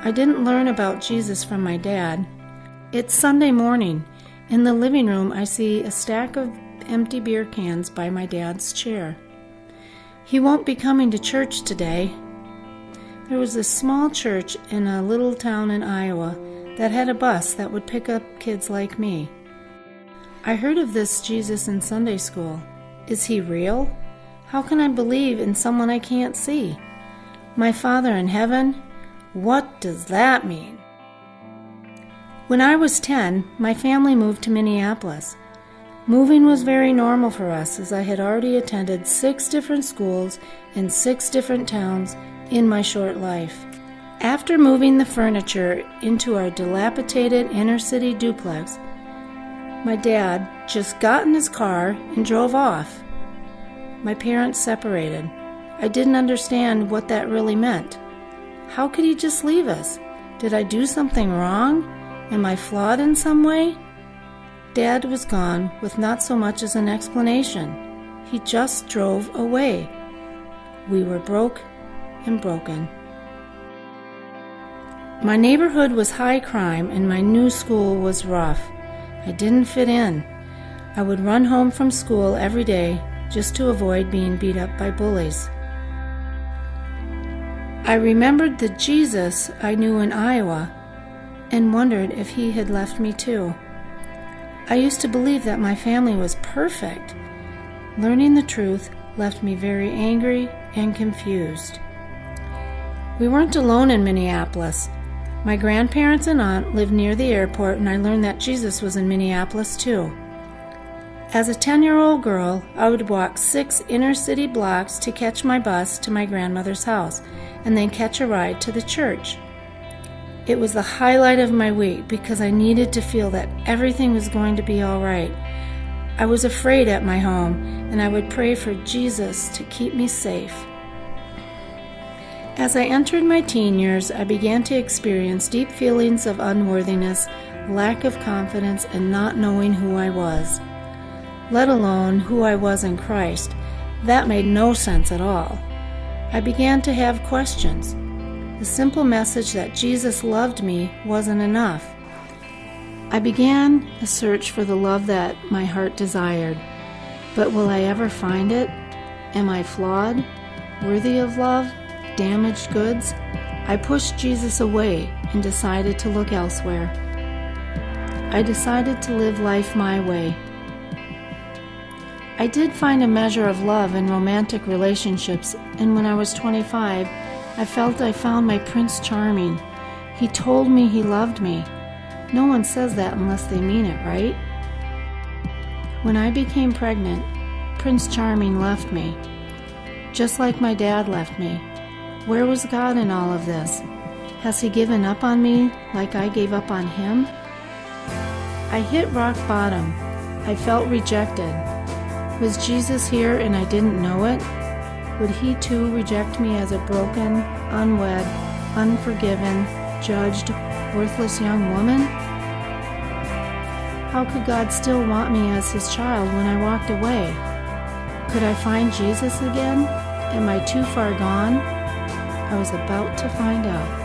I didn't learn about Jesus from my dad. It's Sunday morning. In the living room, I see a stack of empty beer cans by my dad's chair. He won't be coming to church today. There was a small church in a little town in Iowa that had a bus that would pick up kids like me. I heard of this Jesus in Sunday school. Is he real? How can I believe in someone I can't see? My Father in heaven? What does that mean? When I was 10, my family moved to Minneapolis. Moving was very normal for us, as I had already attended 6 different schools in 6 different towns in my short life. After moving the furniture into our dilapidated inner-city duplex, my dad just got in his car and drove off. My parents separated. I didn't understand what that really meant. How could he just leave us? Did I do something wrong? Am I flawed in some way? Dad was gone with not so much as an explanation. He just drove away. We were broke and broken. My neighborhood was high crime and my new school was rough. I didn't fit in. I would run home from school every day just to avoid being beat up by bullies. I remembered the Jesus I knew in Iowa and wondered if he had left me too. I used to believe that my family was perfect. Learning the truth left me very angry and confused. We weren't alone in Minneapolis. My grandparents and aunt lived near the airport, and I learned that Jesus was in Minneapolis too. As a 10-year-old girl, I would walk 6 inner-city blocks to catch my bus to my grandmother's house, and then catch a ride to the church. It was the highlight of my week because I needed to feel that everything was going to be all right. I was afraid at my home, and I would pray for Jesus to keep me safe. As I entered my teen years, I began to experience deep feelings of unworthiness, lack of confidence, and not knowing who I was, let alone who I was in Christ. That made no sense at all. I began to have questions. The simple message that Jesus loved me wasn't enough. I began a search for the love that my heart desired. But will I ever find it? Am I flawed? Worthy of love? Damaged goods? I pushed Jesus away and decided to look elsewhere. I decided to live life my way. I did find a measure of love in romantic relationships, and when I was 25, I felt I found my Prince Charming. He told me he loved me. No one says that unless they mean it, right? When I became pregnant, Prince Charming left me, just like my dad left me. Where was God in all of this? Has he given up on me like I gave up on him? I hit rock bottom. I felt rejected. Was Jesus here and I didn't know it? Would he too reject me as a broken, unwed, unforgiven, judged, worthless young woman? How could God still want me as his child when I walked away? Could I find Jesus again? Am I too far gone? I was about to find out.